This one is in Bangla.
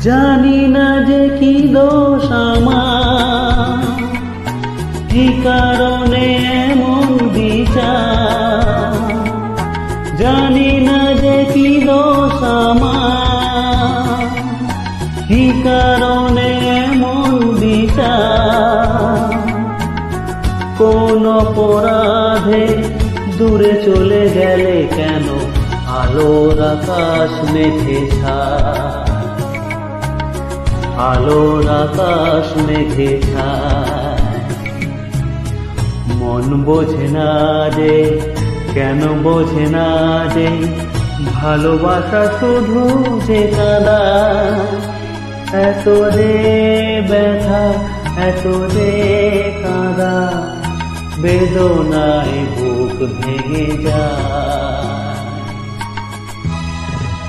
জানি না যে কি দোষ আমার, কি কারণে এমন বিচার। জানি না যে কি দোষ আমার, কি কারণে এমন বিচার। কোন অপরাধে দূরে চলে গেলে কেন আলোর আকাশ মেঘে ছায়, আলোর আকাশ মেঘে ছায়। মন বোঝে না যে, কেন বোঝে না যে, ভালোবাসা শুধু যে কাঁদা। এত রে ব্যথা, এত রে কাঁদা, বেদনায় বুক ভেঙে যায়।